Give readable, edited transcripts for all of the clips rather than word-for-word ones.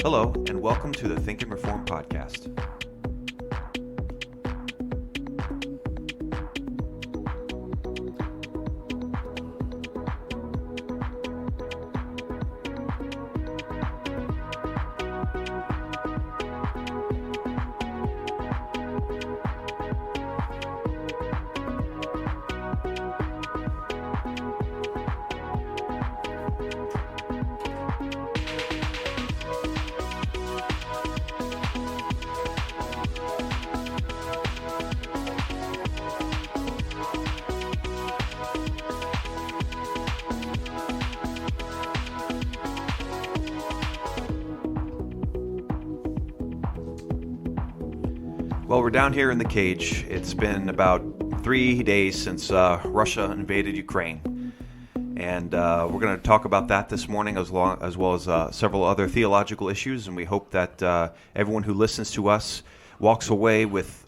Hello, and welcome to the Think and Reform podcast. Well, we're down here in the cage. It's been about 3 days since Russia invaded Ukraine. And we're going to talk about that this morning as well as several other theological issues. And we hope that everyone who listens to us walks away with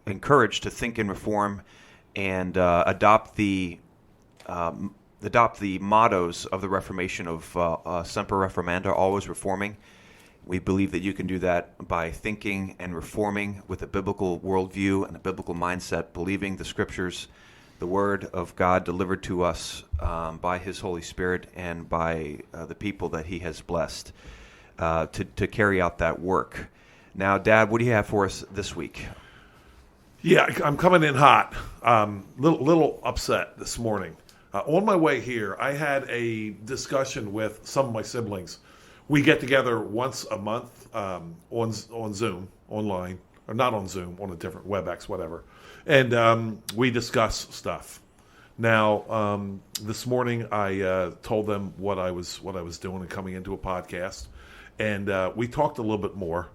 encouraged to think and reform and adopt the mottos of the Reformation of Semper Reformanda, always reforming. We believe that you can do that by thinking and reforming with a biblical worldview and a biblical mindset, believing the Scriptures, the Word of God delivered to us by His Holy Spirit and by the people that He has blessed to carry out that work. Now, Dad, what do you have for us this week? Yeah, I'm coming in hot. Little upset this morning. On my way here, I had a discussion with some of my siblings. We get together once a month on Zoom, online, or not on Zoom, on a different WebEx, whatever, and we discuss stuff. Now, this morning I told them what I was doing and coming into a podcast, and we talked a little bit more,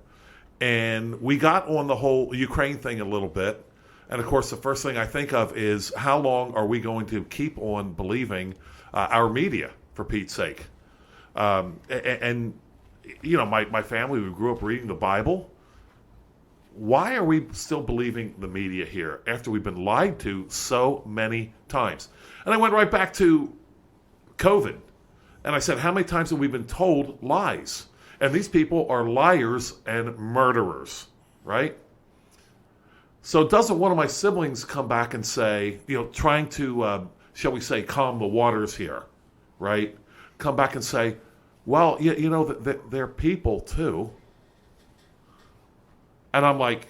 and we got on the whole Ukraine thing a little bit. And of course, the first thing I think of is how long are we going to keep on believing our media, for Pete's sake? And you know, my family, we grew up reading the Bible. Why are we still believing the media here after we've been lied to so many times? And I went right back to COVID. And I said, how many times have we been told lies? And these people are liars and murderers, right? So doesn't one of my siblings come back and say, you know, trying to, shall we say, calm the waters here, right? Come back and say, well, you know, they're people too. And I'm like,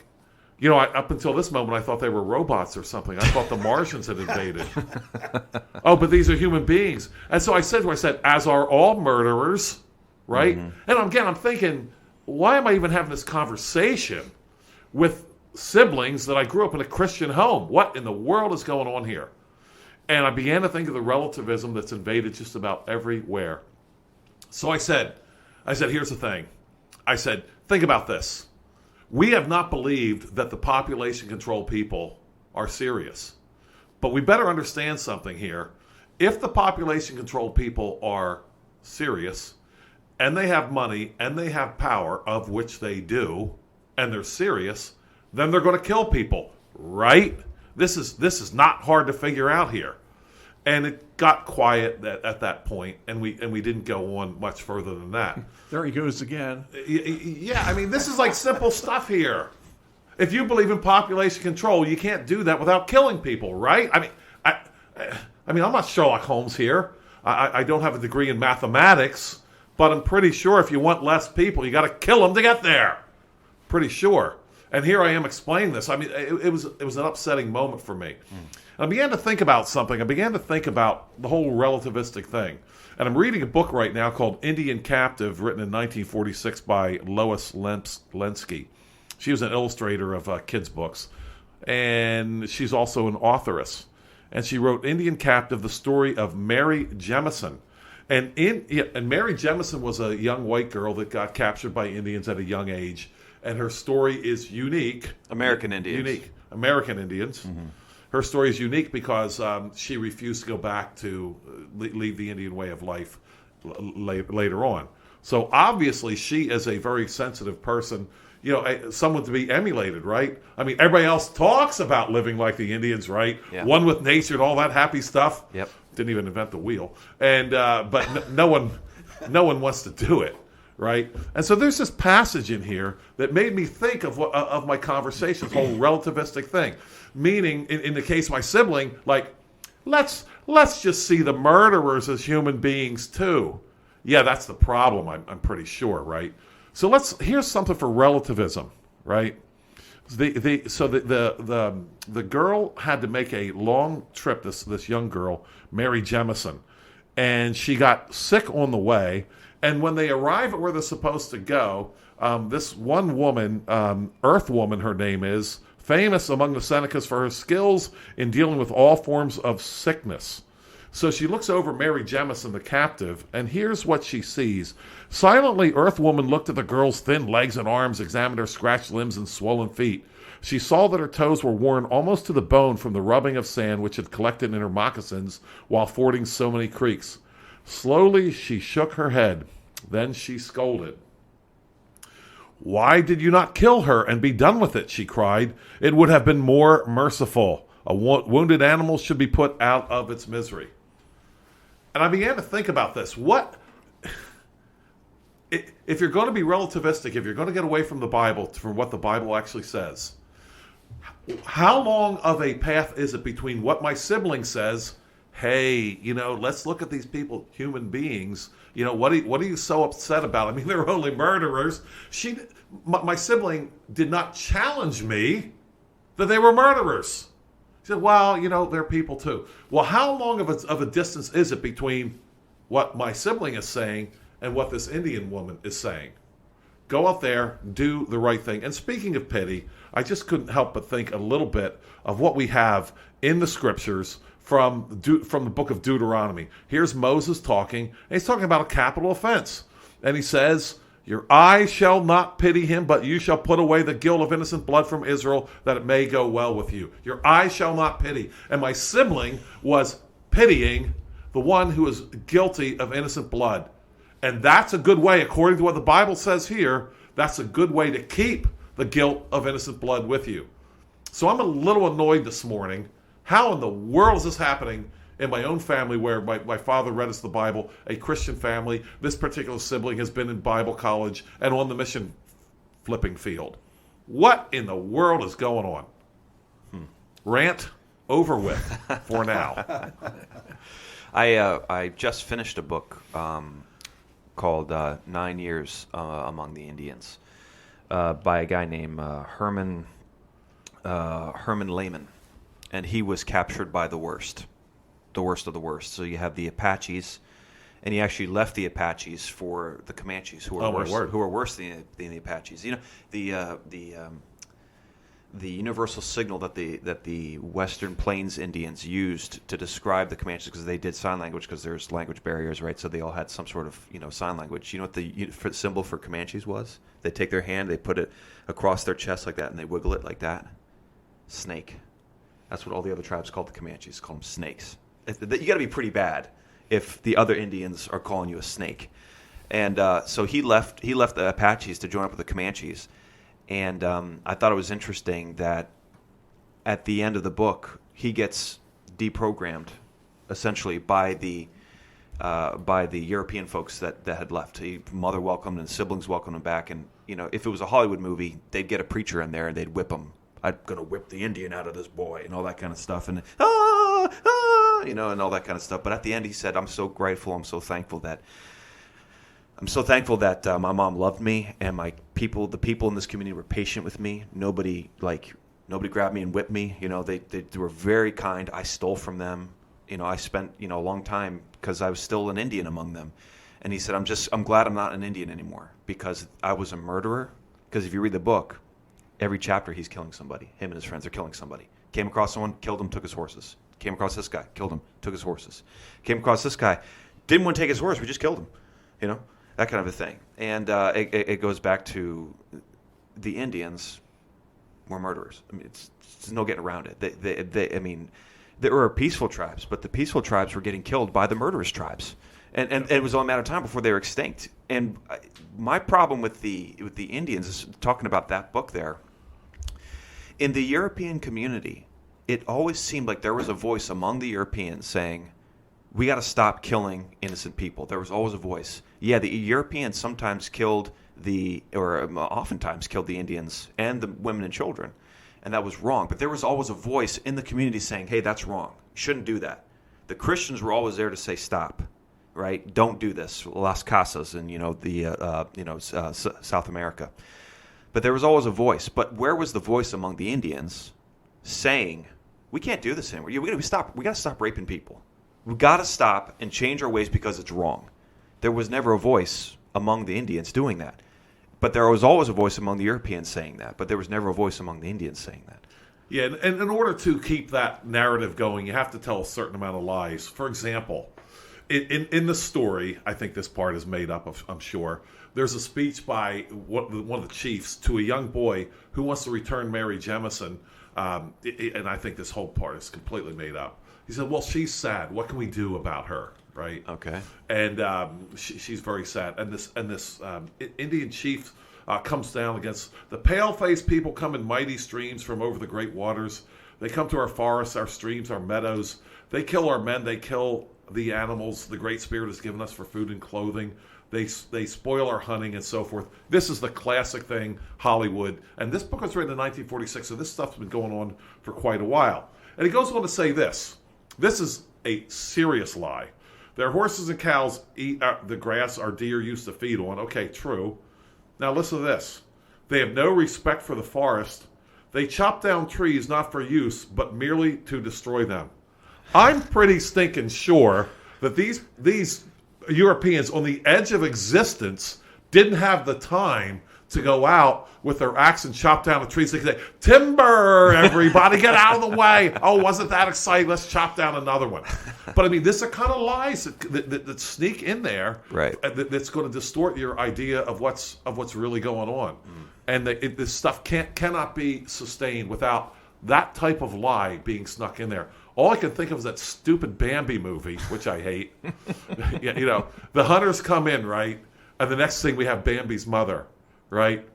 you know, up until this moment, I thought they were robots or something. I thought the Martians had invaded. Oh, but these are human beings. And so I said, as are all murderers, right? Mm-hmm. And again, I'm thinking, why am I even having this conversation with siblings that I grew up in a Christian home? What in the world is going on here? And I began to think of the relativism that's invaded just about everywhere. So I said, here's the thing. I said, think about this. We have not believed that the population control people are serious. But we better understand something here. If the population control people are serious, and they have money, and they have power, of which they do, and they're serious, then they're going to kill people, right? This is not hard to figure out here. And it got quiet at that point, and we didn't go on much further than that. There he goes again. Yeah, I mean, this is like simple stuff here. If you believe in population control, you can't do that without killing people, right? I mean, I'm not Sherlock Holmes here. I don't have a degree in mathematics, but I'm pretty sure if you want less people, you got to kill them to get there. Pretty sure. And here I am explaining this. I mean, it was an upsetting moment for me. And I began to think about something. I began to think about the whole relativistic thing. And I'm reading a book right now called Indian Captive, written in 1946 by Lois Lenski. She was an illustrator of kids' books. And she's also an authoress. And she wrote Indian Captive, the story of Mary Jemison. And Mary Jemison was a young white girl that got captured by Indians at a young age. And her story is unique. American Indians. Mm-hmm. Her story is unique because she refused to go back to leave the Indian way of life later on. So obviously she is a very sensitive person, you know, someone to be emulated, right? I mean, everybody else talks about living like the Indians, right? Yeah. One with nature and all that happy stuff. Yep. Didn't even invent the wheel. And but no one wants to do it. right? And so there's this passage in here that made me think of my conversations, whole relativistic thing. Meaning, in the case of my sibling, like, let's just see the murderers as human beings too. Yeah, that's the problem, I'm pretty sure, right? So here's something for relativism, right? The girl had to make a long trip, this young girl, Mary Jemison, and she got sick on the way. And when they arrive at where they're supposed to go, this one woman, Earth Woman, her name is, famous among the Senecas for her skills in dealing with all forms of sickness. So she looks over Mary Jemison, the captive, and here's what she sees. Silently, Earth Woman looked at the girl's thin legs and arms, examined her scratched limbs and swollen feet. She saw that her toes were worn almost to the bone from the rubbing of sand which had collected in her moccasins while fording so many creeks. Slowly, she shook her head. Then she scolded. "Why did you not kill her and be done with it?" she cried. "It would have been more merciful. A wounded animal should be put out of its misery." And I began to think about this. If you're going to be relativistic, if you're going to get away from the Bible, from what the Bible actually says, how long of a path is it between what my sibling says, hey, let's look at these people, human beings, what are you so upset about? I mean, they're only murderers. My sibling did not challenge me that they were murderers. She said, well, they're people too. Well, how long of a distance is it between what my sibling is saying and what this Indian woman is saying? Go out there, do the right thing. And speaking of pity, I just couldn't help but think a little bit of what we have in the scriptures from the book of Deuteronomy. Here's Moses talking, and he's talking about a capital offense. And he says, "Your eye shall not pity him, but you shall put away the guilt of innocent blood from Israel, that it may go well with you." Your eye shall not pity. And my sibling was pitying the one who is guilty of innocent blood. And that's a good way, according to what the Bible says here, that's a good way to keep the guilt of innocent blood with you. So I'm a little annoyed this morning. How in the world is this happening in my own family, where my father read us the Bible, a Christian family? This particular sibling has been in Bible college and on the mission flipping field. What in the world is going on? Rant over with for now. I just finished a book called 9 Years Among the Indians by a guy named Herman Lehman. And he was captured by the worst of the worst. So you have the Apaches, and he actually left the Apaches for the Comanches, who are worse than the Apaches. The universal signal that the Western Plains Indians used to describe the Comanches, because they did sign language, because there's language barriers, right? So they all had some sort of sign language. You know what the symbol for Comanches was? They take their hand, they put it across their chest like that, and they wiggle it like that. Snake. That's what all the other tribes called the Comanches. Call them snakes. You got to be pretty bad if the other Indians are calling you a snake. And so he left the Apaches to join up with the Comanches. And I thought it was interesting that at the end of the book, he gets deprogrammed, essentially, by the European folks that had left. Mother welcomed and siblings welcomed him back. And if it was a Hollywood movie, they'd get a preacher in there and they'd whip him. I'm going to whip the Indian out of this boy, and all that kind of stuff, and and all that kind of stuff. But at the end, he said, "I'm so grateful. I'm so thankful that my mom loved me, and the people in this community were patient with me. Nobody grabbed me and whipped me. They were very kind. I stole from them. I spent a long time because I was still an Indian among them." And he said, I'm glad I'm not an Indian anymore, because I was a murderer. Because if you read the book, every chapter he's killing somebody. Him and his friends are killing somebody. Came across someone, killed him, took his horses. Came across this guy, killed him, took his horses. Came across this guy, didn't want to take his horse, we just killed him. That kind of a thing. And it goes back to the Indians were murderers. I mean, it's no getting around it. There were peaceful tribes, but the peaceful tribes were getting killed by the murderous tribes. And it was only a matter of time before they were extinct. And my problem with the Indians is talking about that book there. In the European community, it always seemed like there was a voice among the Europeans saying, we got to stop killing innocent people. There was always a voice. Yeah, the Europeans sometimes killed oftentimes killed the Indians and the women and children, and that was wrong. But there was always a voice in the community saying, "Hey, that's wrong. You shouldn't do that." The Christians were always there to say, "Stop, right? Don't do this." Las Casas and South America. But there was always a voice. But where was the voice among the Indians saying, "We can't do this anymore. We got to stop raping people. We got to stop and change our ways because it's wrong." There was never a voice among the Indians doing that. But there was always a voice among the Europeans saying that. But there was never a voice among the Indians saying that. Yeah, and in order to keep that narrative going, you have to tell a certain amount of lies. For example, in the story, I think this part is made up, I'm sure, there's a speech by one of the chiefs to a young boy who wants to return Mary Jemison, and I think this whole part is completely made up. He said, "Well, she's sad. What can we do about her?" Right? Okay. And she's very sad. And this Indian chief comes down against the pale-faced people come in mighty streams from over the great waters. They come to our forests, our streams, our meadows. They kill our men. They kill the animals the Great Spirit has given us for food and clothing. They spoil our hunting and so forth. This is the classic thing, Hollywood. And this book was written in 1946, so this stuff's been going on for quite a while. And he goes on to say this. This is a serious lie. Their horses and cows eat the grass our deer used to feed on. Okay, true. Now listen to this. They have no respect for the forest. They chop down trees not for use, but merely to destroy them. I'm pretty stinking sure that these Europeans on the edge of existence didn't have the time to go out with their axe and chop down the trees. They could say, "Timber, everybody, get out of the way. Oh, wasn't that exciting? Let's chop down another one." But I mean, this are kind of lies that sneak in there, right? That's going to distort your idea of what's really going on, and this stuff cannot be sustained without that type of lie being snuck in there. All I can think of is that stupid Bambi movie, which I hate. The hunters come in, right, and the next thing we have Bambi's mother. Right?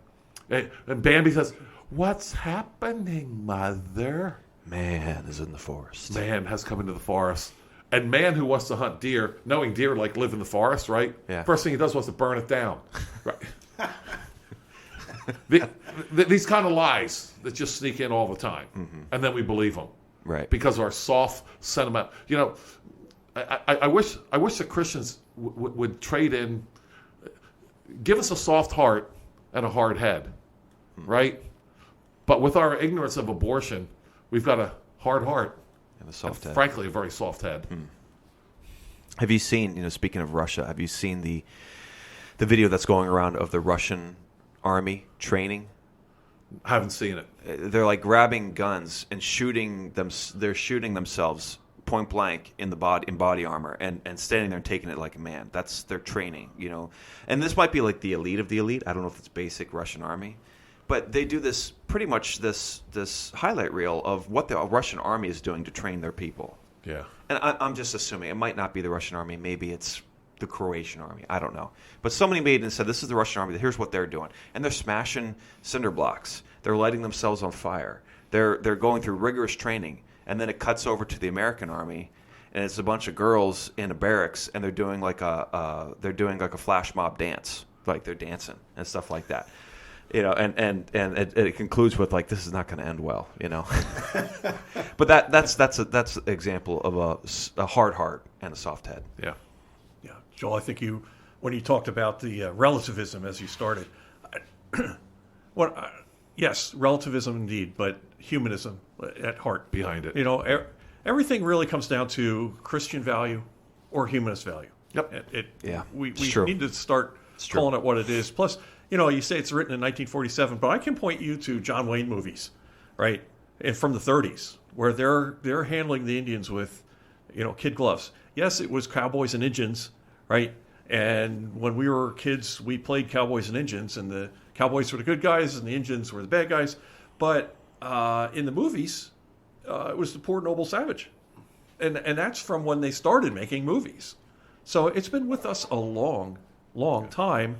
And Bambi says, "What's happening, mother?" Man is in the forest. Man has come into the forest. And man who wants to hunt deer, knowing deer live in the forest, right? Yeah. First thing he does was to burn it down. Right? These kind of lies that just sneak in all the time. Mm-hmm. And then we believe them. Right. Because of our soft sentiment. I wish the Christians would trade in, give us a soft heart and a hard head, right? But with our ignorance of abortion, we've got a hard heart and a soft head. Frankly, a very soft head. Have you seen, speaking of Russia, have you seen the video that's going around of the Russian army training? I haven't seen it. They're like grabbing guns and shooting them. They're shooting themselves point blank in body armor and standing there and taking it like a man. That's their training, And this might be like the elite of the elite. I don't know if it's basic Russian army, but they do this pretty much this highlight reel of what the Russian army is doing to train their people. Yeah. And I'm just assuming it might not be the Russian army. Maybe it's the Croatian army. I don't know. But somebody made it and said, "This is the Russian army. Here's what they're doing." And they're smashing cinder blocks. They're lighting themselves on fire. They're going through rigorous training. And then it cuts over to the American army, and it's a bunch of girls in a barracks, and they're doing like a flash mob dance, like they're dancing and stuff like that, And it concludes with like, "This is not going to end well," But that's an example of a hard heart and a soft head. Yeah. Yeah, Joel, I think when you talked about the relativism as you started, yes, relativism indeed, but humanism at heart behind it. Everything really comes down to Christian value or humanist value. Yep. We need to start calling it what it is. Plus, you say it's written in 1947, but I can point you to John Wayne movies, right, and from the 30s, where they're handling the Indians with, kid gloves. Yes, it was cowboys and Indians, right? And when we were kids, we played cowboys and Indians, and the cowboys were the good guys and the Indians were the bad guys. But in the movies, it was the poor noble savage, and that's from when they started making movies. So it's been with us a long time,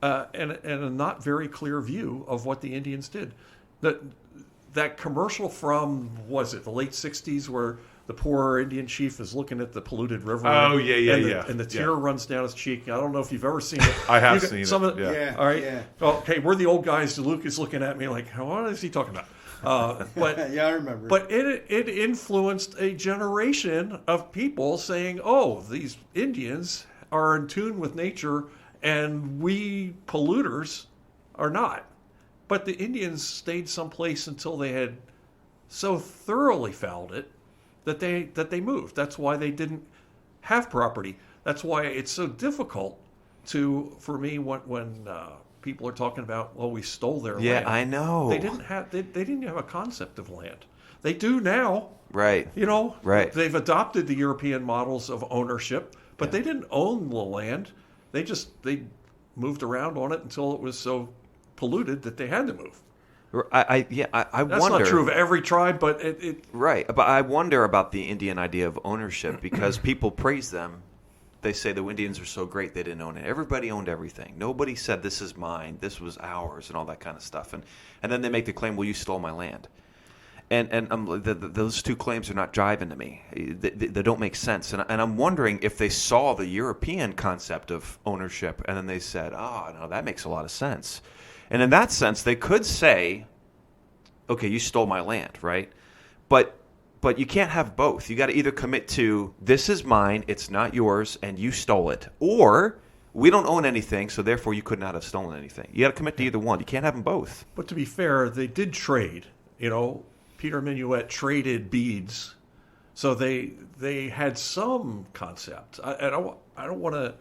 and a not very clear view of what the Indians did. That commercial from the late '60s where the poor Indian chief is looking at the polluted river. Oh, yeah. And the tear runs down his cheek. I don't know if you've ever seen it. I have seen it. Yeah. All right. Yeah. Okay, we're the old guys. Luke is looking at me like, what is he talking about? But yeah, I remember. But it influenced a generation of people saying, "Oh, these Indians are in tune with nature, and we polluters are not." But the Indians stayed someplace until they had so thoroughly fouled it that they moved. That's why they didn't have property. That's why it's so difficult for me when people are talking about, well, we stole their land. Yeah, I know. They didn't have a concept of land. They do now. Right. Right. They've adopted the European models of ownership, but they didn't own the land. They moved around on it until it was so polluted that they had to move. I That's wonder. not true of every tribe, but Right, but I wonder about the Indian idea of ownership because people praise them. They say the Indians are so great they didn't own it. Everybody owned everything. Nobody said this is mine, this was ours, and all that kind of stuff. And then they make the claim, well, you stole my land. And those two claims are not jiving to me. They don't make sense. And I'm wondering if they saw the European concept of ownership and then they said, oh, no, that makes a lot of sense. And in that sense, they could say, okay, you stole my land, right? But you can't have both. You got to either commit to this is mine, it's not yours, and you stole it, or we don't own anything, so therefore you could not have stolen anything. You got to commit to either one. You can't have them both. But to be fair, they did trade. Peter Minuet traded beads, so they had some concept. I don't want to.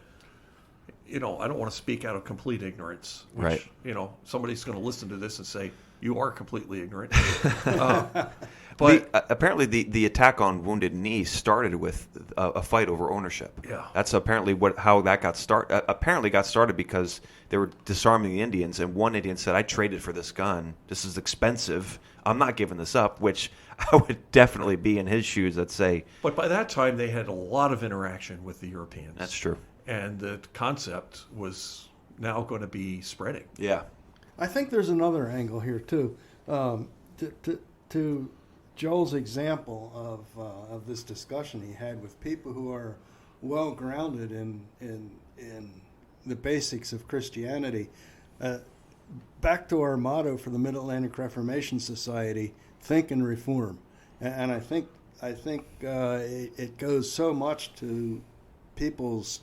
I don't want to speak out of complete ignorance. Which, right. Somebody's going to listen to this and say, you are completely ignorant. But apparently the attack on Wounded Knee started with a fight over ownership. Yeah. That's apparently how that got started. Apparently got started because they were disarming the Indians, and one Indian said, I traded for this gun. This is expensive. I'm not giving this up, which I would definitely be in his shoes that say. But by that time, they had a lot of interaction with the Europeans. That's true. And the concept was now going to be spreading. Yeah. I think there's another angle here, too. To Joel's example of this discussion he had with people who are well grounded in the basics of Christianity. Back to our motto for the Mid-Atlantic Reformation Society: think and reform. And I think it goes so much to people's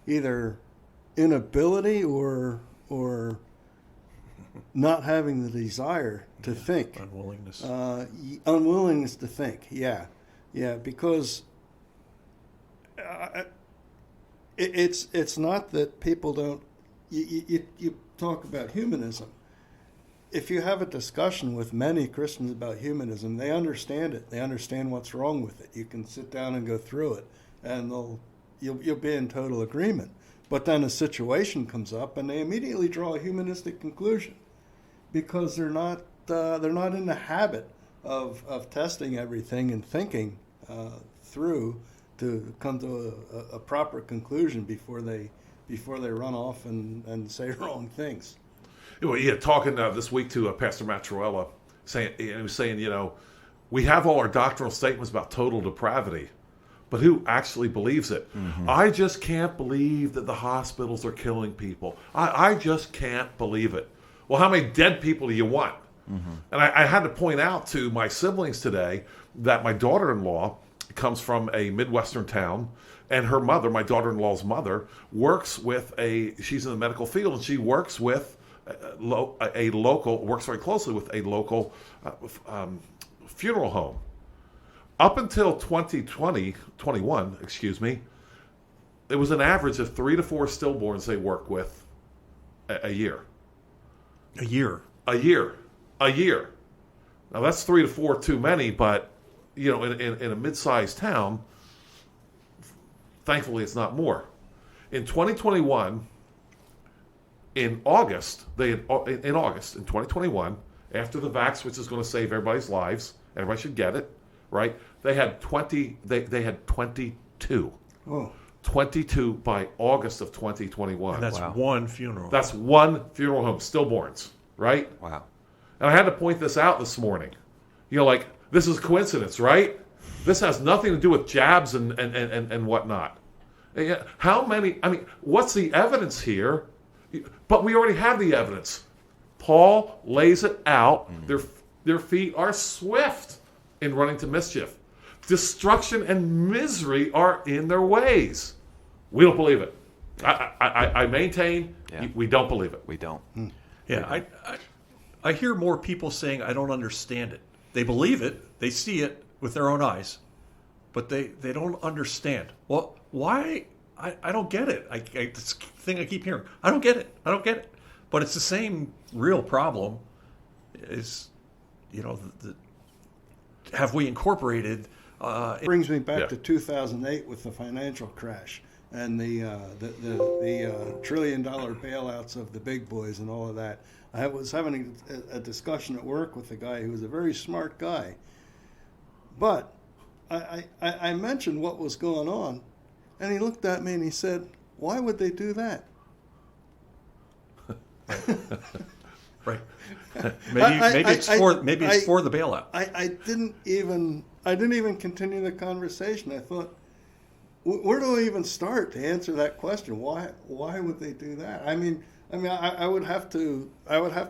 either inability or not having the desire to think. Unwillingness to think, yeah, because it's not that people don't. You talk about humanism. If you have a discussion with many Christians about humanism, they understand it. They understand what's wrong with it. You can sit down and go through it, and you'll be in total agreement. But then a situation comes up, and they immediately draw a humanistic conclusion because they're not in the habit of testing everything and thinking through to come to a proper conclusion before they run off and say wrong things. Well, yeah, talking this week to Pastor Matt Troella, he was saying, we have all our doctrinal statements about total depravity, but who actually believes it? Mm-hmm. I just can't believe that the hospitals are killing people. I just can't believe it. Well, how many dead people do you want? Mm-hmm. And I had to point out to my siblings today that my daughter-in-law comes from a Midwestern town, and her mother, my daughter-in-law's mother, she's in the medical field, and she works with works very closely with a local funeral home. Up until 2021, it was an average of 3 to 4 stillborns they work with a year. A year. Now that's 3 to 4 too many, but in a mid-sized town, thankfully it's not more. In 2021, in August, in 2021, after the vax, which is going to save everybody's lives, everybody should get it, right? They had 22. Oh. 22 by August of 2021. And that's one funeral. That's one funeral home, stillborns, right? Wow. And I had to point this out this morning. This is a coincidence, right? This has nothing to do with jabs and whatnot. How many? I mean, what's the evidence here? But we already have the evidence. Paul lays it out. Their feet are swift in running to mischief. Destruction and misery are in their ways. We don't believe it. I maintain we don't believe it. We don't. Yeah, I hear more people saying, I don't understand it. They believe it. They see it with their own eyes. But they don't understand. Well, why? I don't get it. This thing I keep hearing. I don't get it. I don't get it. But it's the same real problem is, have we incorporated... It brings me back to 2008 with the financial crash and the $1 trillion bailouts of the big boys and all of that. I was having a discussion at work with a guy who was a very smart guy. But I mentioned what was going on, and he looked at me and he said, "Why would they do that?" Right. Maybe it's for the bailout. I didn't even continue the conversation. I thought, where do I even start to answer that question? Why would they do that? I mean, I would have to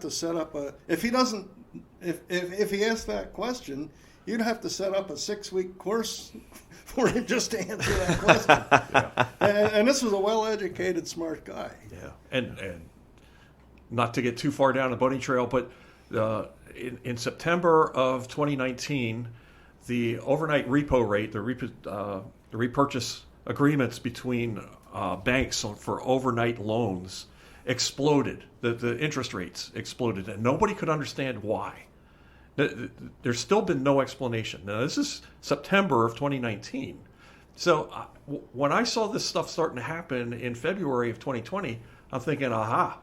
set up if he asks that question, you'd have to set up a 6-week course for him just to answer that question. And this was a well-educated, smart guy. Yeah, and not to get too far down the bunny trail, but in September of 2019, the overnight repo rate, the repurchase agreements between banks for overnight loans exploded. The interest rates exploded, and nobody could understand why. There's still been no explanation. Now, this is September of 2019. So when I saw this stuff starting to happen in February of 2020, I'm thinking, aha.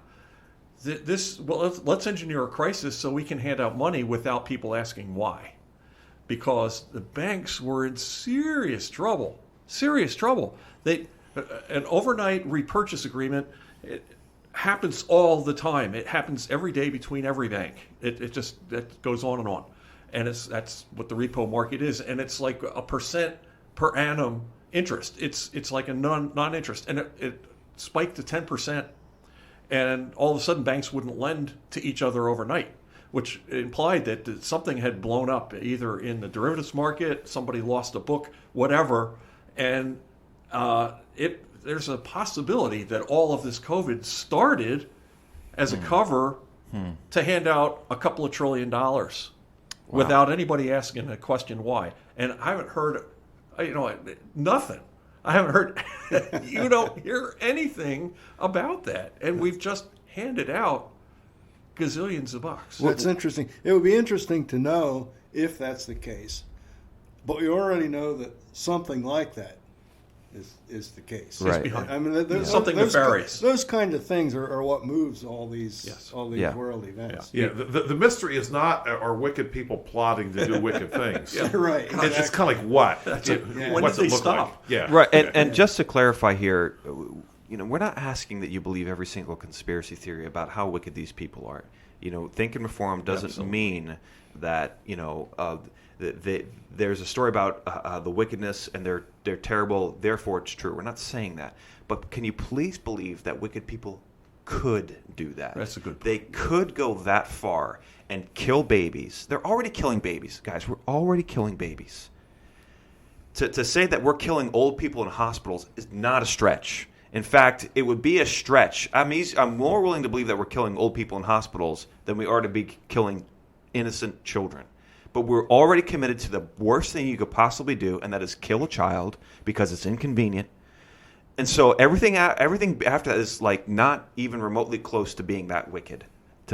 Let's engineer a crisis so we can hand out money without people asking why. Because the banks were in serious trouble. Serious trouble. An overnight repurchase agreement, it happens all the time. It happens every day between every bank. It goes on and on. And that's what the repo market is. And it's like a % per annum interest. It's like a non-interest. And it spiked to 10%. And all of a sudden, banks wouldn't lend to each other overnight, which implied that something had blown up, either in the derivatives market, somebody lost a book, whatever. And there's a possibility that all of this COVID started as a cover to hand out a couple of $1 trillion without anybody asking a question why. And I haven't heard, nothing. I haven't heard, you don't hear anything about that. And we've just handed out gazillions of bucks. That's interesting. It would be interesting to know if that's the case. But we already know that something like that is the case. Right. I mean, something nefarious. Those kind of things are what moves all these world events. Yeah. The mystery is not are wicked people plotting to do wicked things. Right. Exactly. It's kind of like what? When What's did it they look stop? like? Yeah. Right. And just to clarify here, we're not asking that you believe every single conspiracy theory about how wicked these people are. Think and reform doesn't mean that there's a story about the wickedness and they're terrible, therefore it's true. We're not saying that. But can you please believe that wicked people could do that? That's a good point. They could go that far and kill babies. They're already killing babies. Guys, we're already killing babies. To say that we're killing old people in hospitals is not a stretch. In fact, it would be a stretch. I'm more willing to believe that we're killing old people in hospitals than we are to be killing innocent children. But we're already committed to the worst thing you could possibly do, and that is kill a child because it's inconvenient. And so everything after that is like not even remotely close to being that wicked,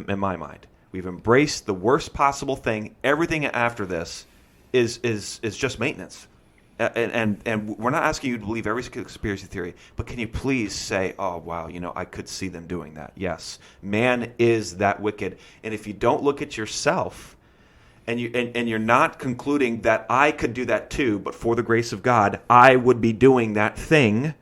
in my mind. We've embraced the worst possible thing. Everything after this is just maintenance. And we're not asking you to believe every conspiracy theory, but can you please say, oh, wow, I could see them doing that. Yes, man is that wicked. And if you don't look at yourself and you're not concluding that I could do that too, but for the grace of God, I would be doing that thing,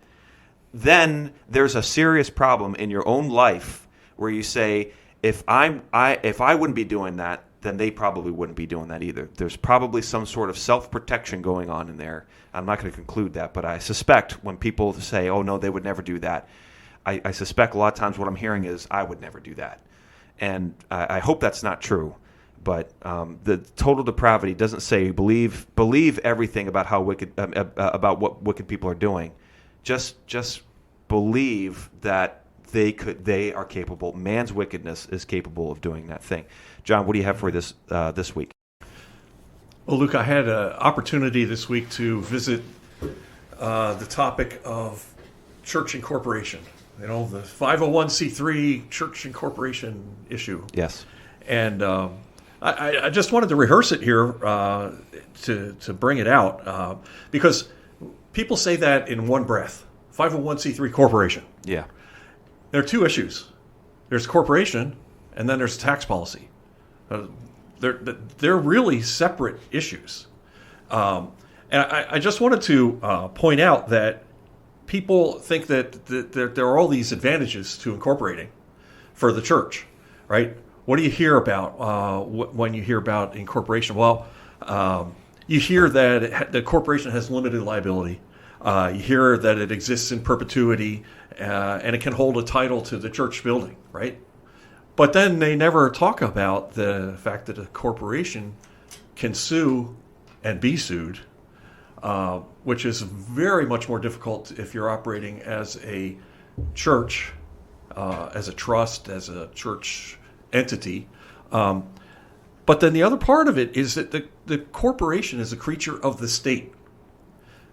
then there's a serious problem in your own life where you say, if I wouldn't be doing that, then they probably wouldn't be doing that either. There's probably some sort of self-protection going on in there. I'm not going to conclude that, but I suspect when people say, oh, no, they would never do that, I suspect a lot of times what I'm hearing is, I would never do that. And I hope that's not true. But the total depravity doesn't say believe everything about how wicked about what wicked people are doing. Just believe that they are capable. Man's wickedness is capable of doing that thing. John, what do you have for this week? Well, Luke, I had an opportunity this week to visit the topic of church incorporation. The 501c3 church incorporation issue. Yes. And I just wanted to rehearse it here to bring it out because people say that in one breath. 501c3 corporation. Yeah. There are two issues. There's corporation, and then there's tax policy. They're really separate issues. And I just wanted to point out that people think that there are all these advantages to incorporating for the church, right? What do you hear about when you hear about incorporation? Well, you hear that the corporation has limited liability. You hear that it exists in perpetuity, and it can hold a title to the church building, right? But then they never talk about the fact that a corporation can sue and be sued, which is very much more difficult if you're operating as a church, as a trust, as a church entity. But then the other part of it is that the corporation is a creature of the state,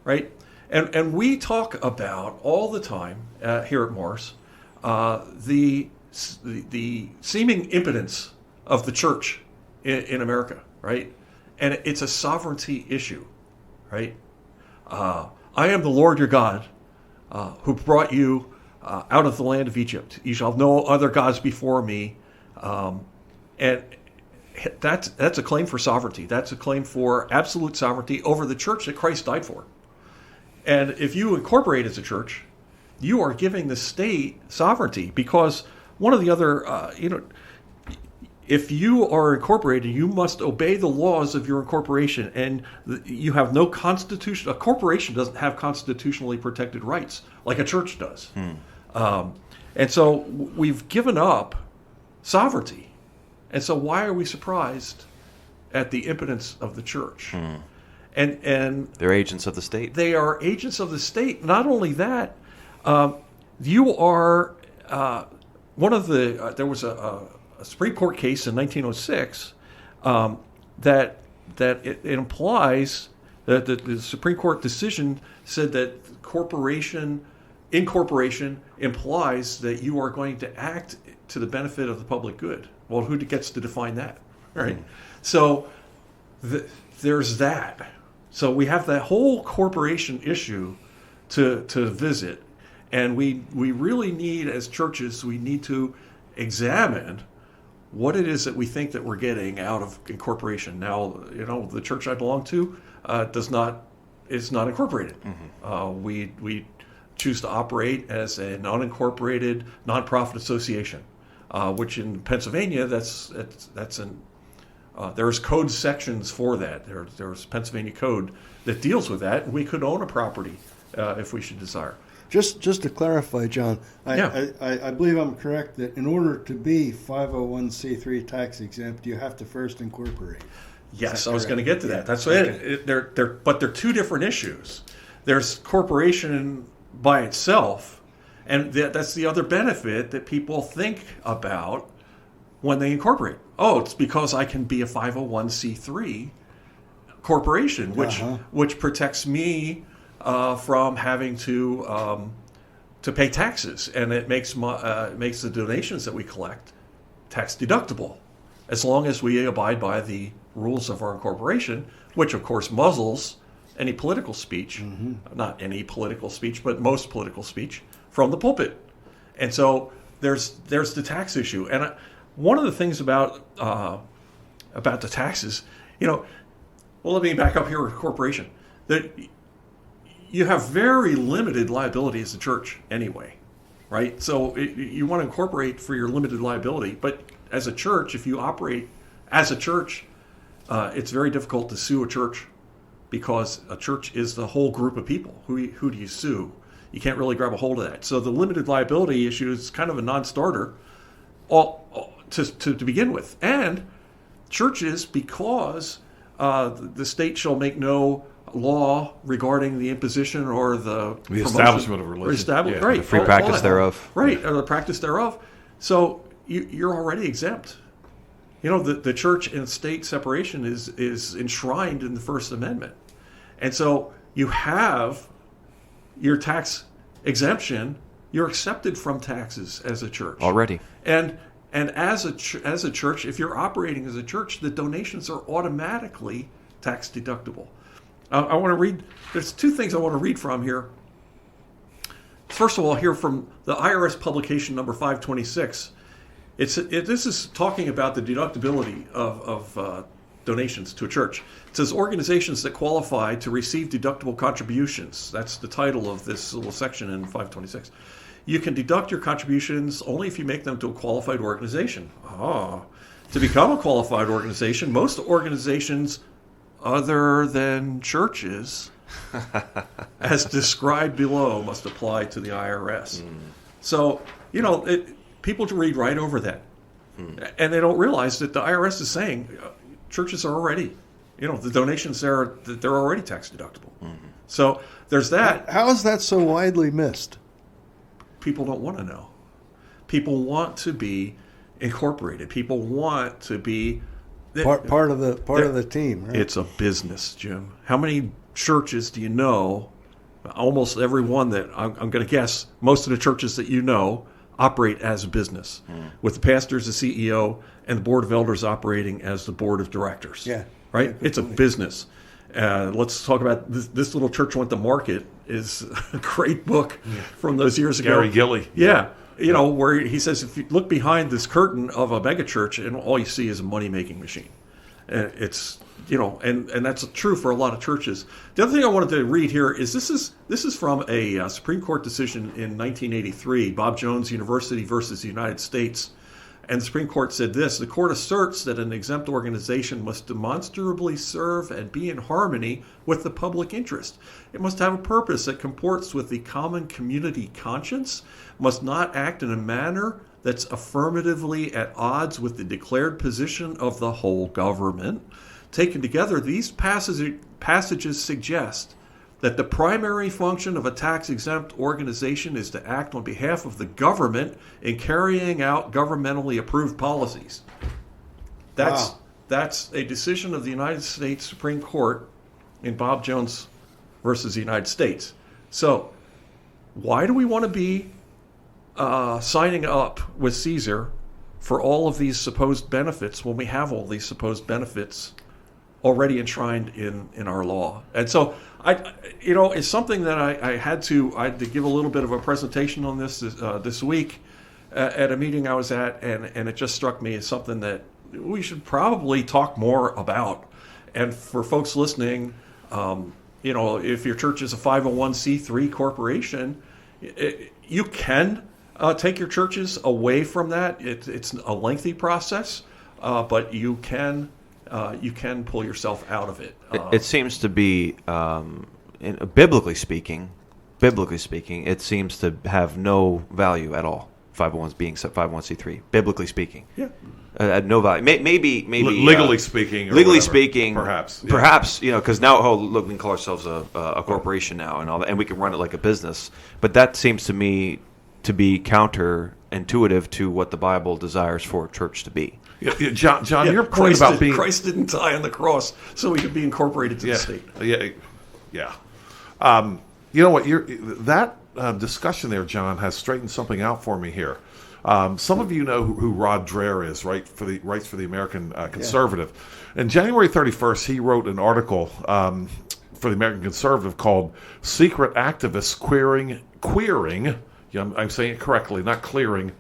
right? And we talk about all the time here at Morris the seeming impotence of the church in America, right? And it's a sovereignty issue, right? I am the Lord your God who brought you out of the land of Egypt. You shall have no other gods before me. And that's a claim for sovereignty. That's a claim for absolute sovereignty over the church that Christ died for. And if you incorporate as a church, you are giving the state sovereignty, because one of the other, if you are incorporated, you must obey the laws of your incorporation, and you have no constitution. A corporation doesn't have constitutionally protected rights like a church does. And so we've given up sovereignty. And so why are we surprised at the impotence of the church? And they're agents of the state. They are agents of the state. Not only that, you are one of the. There was a Supreme Court case in 1906 that it implies that the Supreme Court decision said that incorporation implies that you are going to act to the benefit of the public good. Well, who gets to define that, right? So there's that. So we have that whole corporation issue to visit, and we really need, as churches, we need to examine what it is that we think that we're getting out of incorporation. Now, the church I belong to is not incorporated. We choose to operate as an unincorporated nonprofit association, which in Pennsylvania there's code sections for that. There's Pennsylvania code that deals with that, and we could own a property if we should desire. Just to clarify, John, I believe I'm correct that in order to be 501c3 tax exempt, you have to first incorporate. Yes, I was going to get to that. That's it. But they're two different issues. There's corporation by itself, and that's the other benefit that people think about when they incorporate. Oh, it's because I can be a 501c3 corporation, which protects me from having to pay taxes, and it makes the donations that we collect tax deductible, as long as we abide by the rules of our incorporation, which of course muzzles any political speech, not any political speech, but most political speech from the pulpit. And so there's the tax issue. And one of the things about the taxes, let me back up here with corporation, that you have very limited liability as a church anyway, right? So you want to incorporate for your limited liability, but as a church, if you operate as a church, it's very difficult to sue a church because a church is the whole group of people. Who do you sue? You can't really grab a hold of that. So the limited liability issue is kind of a non-starter to begin with. And churches, because the state shall make no law regarding the imposition or the establishment of religion. Right, the free practice thereof. Right, or the practice thereof. So you're already exempt. The church and state separation is enshrined in the First Amendment. And so you have your tax exemption, you're accepted from taxes as a church. Already. And as a church, if you're operating as a church, the donations are automatically tax deductible. I want to read, there's two things I want to read from here. First of all, here from the IRS publication number 526. This is talking about the deductibility of donations to a church. It says organizations that qualify to receive deductible contributions. That's the title of this little section in 526. You can deduct your contributions only if you make them to a qualified organization. To become a qualified organization, most organizations other than churches, as described below, must apply to the IRS. So, people read right over that. And they don't realize that the IRS is saying churches are already, the donations they're already tax deductible. So there's that. How is that so widely missed? People don't want to know. People want to be incorporated. People want to be part of the team. Right? It's a business, Jim. How many churches do you know? Almost every one that I'm going to guess. Most of the churches that you know operate as a business, with the pastor as the CEO and the board of elders operating as the board of directors. Yeah, right. It's a business. Let's talk about this little church went to market is a great book from those years ago. Gary Gilley. Yeah. Where he says, if you look behind this curtain of a megachurch and all you see is a money-making machine. It's, and that's true for a lot of churches. The other thing I wanted to read here is this is from a Supreme Court decision in 1983, Bob Jones University versus the United States. And the Supreme Court said this: the court asserts that an exempt organization must demonstrably serve and be in harmony with the public interest. It must have a purpose that comports with the common community conscience, must not act in a manner that's affirmatively at odds with the declared position of the whole government. Taken together, these passages suggest that the primary function of a tax-exempt organization is to act on behalf of the government in carrying out governmentally approved policies. That's a decision of the United States Supreme Court in Bob Jones versus the United States. So why do we want to be signing up with Caesar for all of these supposed benefits when we have all these supposed benefits already enshrined in our law? And so it's something that I had to give a little bit of a presentation on this week at a meeting I was at, and it just struck me as something that we should probably talk more about. And for folks listening, if your church is a 501c3 corporation, you can take your churches away from that. It's a lengthy process, but you can pull yourself out of it. It seems to be, biblically speaking, it seems to have no value at all. 501s being 501c3, biblically speaking. Yeah. No value. Maybe legally speaking. Legally speaking, perhaps. Yeah. Perhaps, because now, look, we can call ourselves a corporation now and all that, and we can run it like a business. But that seems to me to be counterintuitive to what the Bible desires for a church to be. Yeah, John, your point about being Christ didn't die on the cross so he could be incorporated to the state. Yeah. You know what? That discussion there, John, has straightened something out for me here. Some of you know who Rod Dreher is, right? Writes for the American Conservative. Yeah. And January 31st, he wrote an article for the American Conservative called "Secret Activists Queering." Yeah, I'm saying it correctly, not clearing,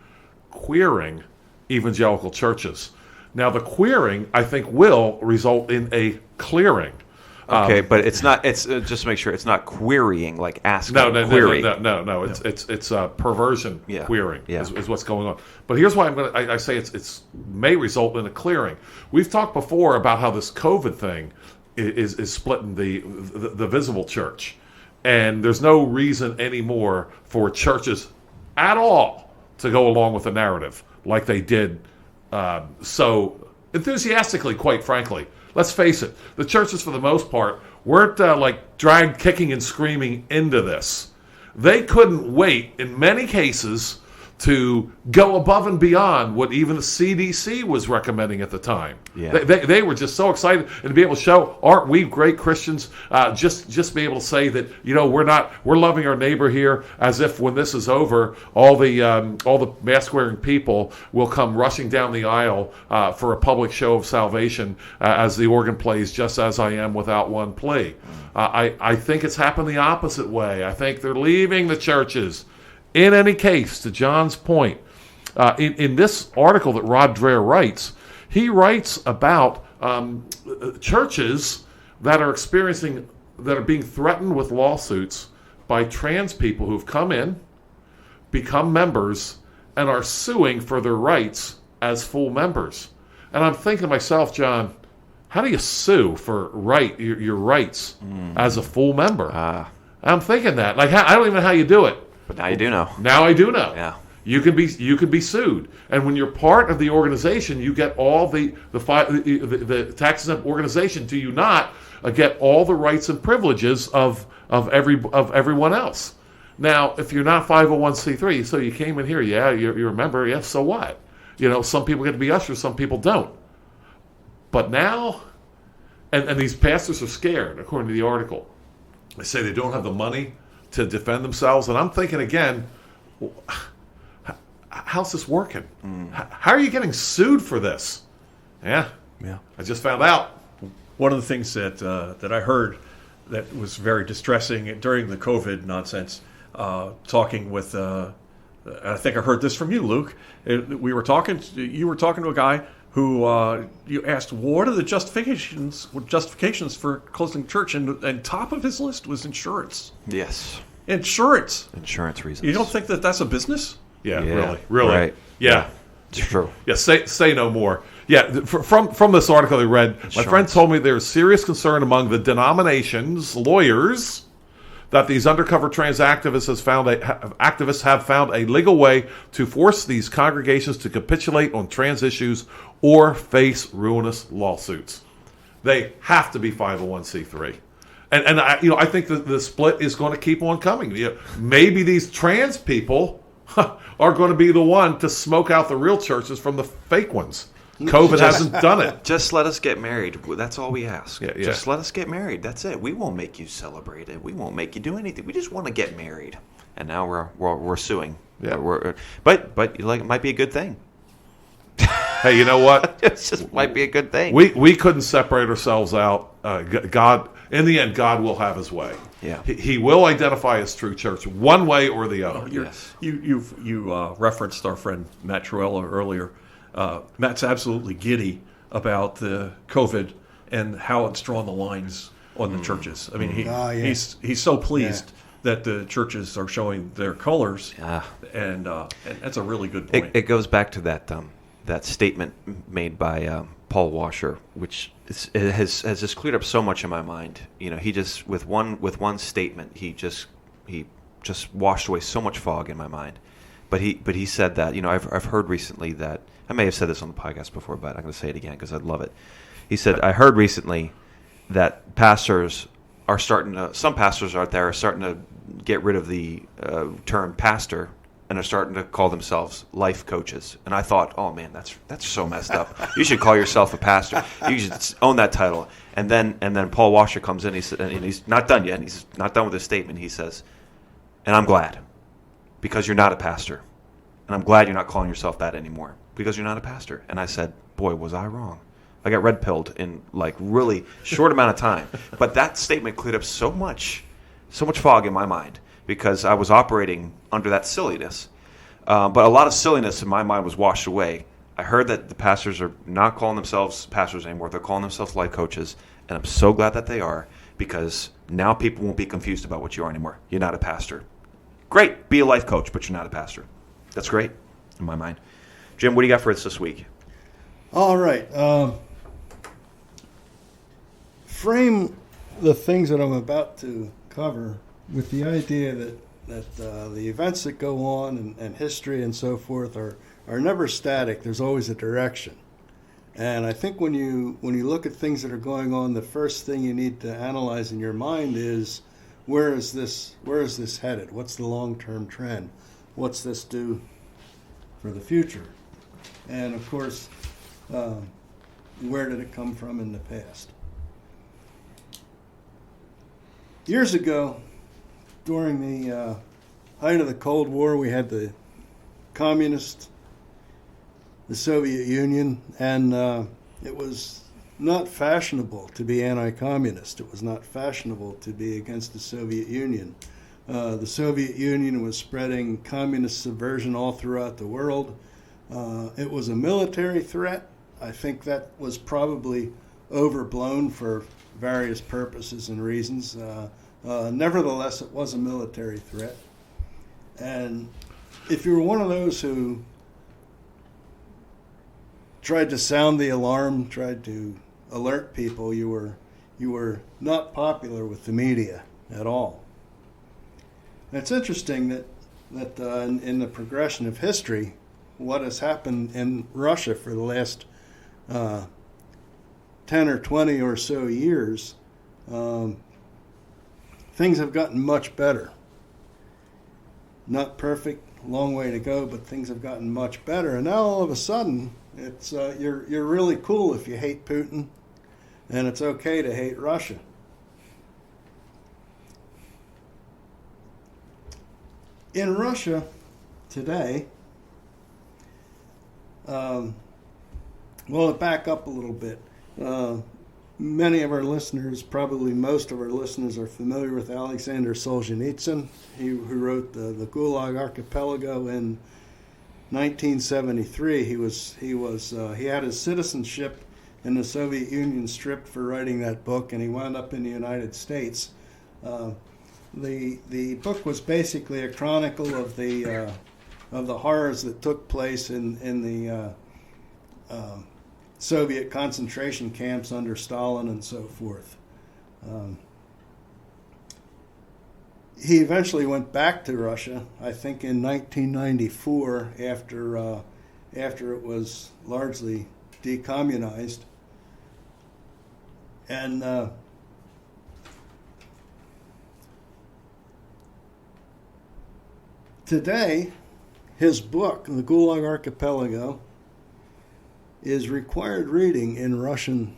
queering evangelical churches. Now, the queering, I think, will result in a clearing. Okay, but it's not. It's just to make sure it's not querying, like asking. No. Query. No. It's perversion querying Yeah. is what's going on. But here's why I say it's may result in a clearing. We've talked before about how this COVID thing is splitting the visible church, and there's no reason anymore for churches at all to go along with the narrative like they did so enthusiastically, quite frankly. Let's face it, the churches, for the most part, weren't like dragged kicking and screaming into this. They couldn't wait, in many cases, to go above and beyond what even the CDC was recommending at the time. Yeah. They were just so excited, and to be able to show, aren't we great Christians? Just be able to say that, we're loving our neighbor here, as if when this is over, all the mask wearing people will come rushing down the aisle for a public show of salvation as the organ plays "Just As I Am" without one plea. I think it's happened the opposite way. I think they're leaving the churches. In any case, to John's point, in this article that Rod Dreher writes, he writes about churches that are being threatened with lawsuits by trans people who've come in, become members, and are suing for their rights as full members. And I'm thinking to myself, John, how do you sue for your rights as a full member? I'm thinking that. I don't even know how you do it. But now you do know. Now I do know. Yeah. You can be sued, and when you're part of the organization, you get all the tax-exempt organization. Do you not get all the rights and privileges of everyone else? Now, if you're not 501c3, so you came in here, you're a member, so what? Some people get to be ushers, some people don't. But now, and these pastors are scared, according to the article. They say they don't have the money to defend themselves, and I'm thinking again, how's this working? How are you getting sued for this? Yeah. I just found out. One of the things that I heard that was very distressing during the COVID nonsense, talking with, I think I heard this from you, Luke. You were talking to a guy who you asked, what are the justifications for closing church? And top of his list was insurance. Yes. Insurance reasons. You don't think that that's a business? Yeah. Really. Right. Yeah. It's true. Yeah, say no more. Yeah, from this article I read, my friend told me there's serious concern among the denomination's lawyers that these undercover trans activists have found a legal way to force these congregations to capitulate on trans issues or face ruinous lawsuits. They have to be 501c3. And I think that the split is going to keep on coming. Maybe these trans people are going to be the one to smoke out the real churches from the fake ones. COVID hasn't done it. Just let us get married. That's all we ask. Yeah. Just let us get married. That's it. We won't make you celebrate it. We won't make you do anything. We just want to get married. And now we're suing. Yeah. But it might be a good thing. Hey, you know what? It just might be a good thing. We couldn't separate ourselves out. God, in the end, God will have His way. Yeah. He will identify His true church one way or the other. Yes. You referenced our friend Matt Truella earlier. Matt's absolutely giddy about the COVID and how it's drawn the lines on the churches. I mean, he's so pleased that the churches are showing their colors, and that's a really good point. It goes back to that statement made by Paul Washer, which has just cleared up so much in my mind. He just with one statement he just washed away so much fog in my mind. But he said that I've heard recently that I may have said this on the podcast before, but I'm going to say it again because I love it. He said I heard recently that some pastors out there are starting to get rid of the term pastor and are starting to call themselves life coaches. And I thought, oh man, that's so messed up. You should call yourself a pastor. You should own that title. And then Paul Washer comes in. And he's not done yet. He's not done with his statement. He says, and I'm glad because you're not a pastor, and I'm glad you're not calling yourself that anymore because you're not a pastor. And I said, boy, was I wrong. I got red pilled in really short amount of time. But that statement cleared up so much fog in my mind because I was operating under that silliness. But a lot of silliness in my mind was washed away. I heard that the pastors are not calling themselves pastors anymore. They're calling themselves life coaches. And I'm so glad that they are, because now people won't be confused about what you are anymore. You're not a pastor. Great, be a life coach, but you're not a pastor. That's great in my mind. Jim, what do you got for us this week? All right. Frame the things that I'm about to cover with the idea that the events that go on and history and so forth are never static. There's always a direction. And I think when you look at things that are going on, the first thing you need to analyze in your mind is, where is this headed? What's the long-term trend? What's this do for the future? And of course, where did it come from in the past? Years ago, during the height of the Cold War, we had the communists, the Soviet Union, and it was not fashionable to be anti-communist. It was not fashionable to be against the Soviet Union. The Soviet Union was spreading communist subversion all throughout the world. It was a military threat. I think that was probably overblown for various purposes and reasons. Nevertheless, it was a military threat. And if you were one of those who tried to sound the alarm, tried to alert people, you were not popular with the media at all. And it's interesting that in the progression of history, what has happened in Russia for the last 10 or 20 or so years, things have gotten much better. Not perfect, long way to go, but things have gotten much better. And now all of a sudden, it's you're really cool if you hate Putin, and it's okay to hate Russia. In Russia today, well, to back up a little bit, many of our listeners, probably most of our listeners, are familiar with Alexander Solzhenitsyn, who wrote the Gulag Archipelago in 1973. He had his citizenship in the Soviet Union stripped for writing that book, and he wound up in the United States. The book was basically a chronicle of the horrors that took place in the Soviet concentration camps under Stalin and so forth. He eventually went back to Russia, I think in 1994, after it was largely decommunized. And today, his book, The Gulag Archipelago, is required reading in Russian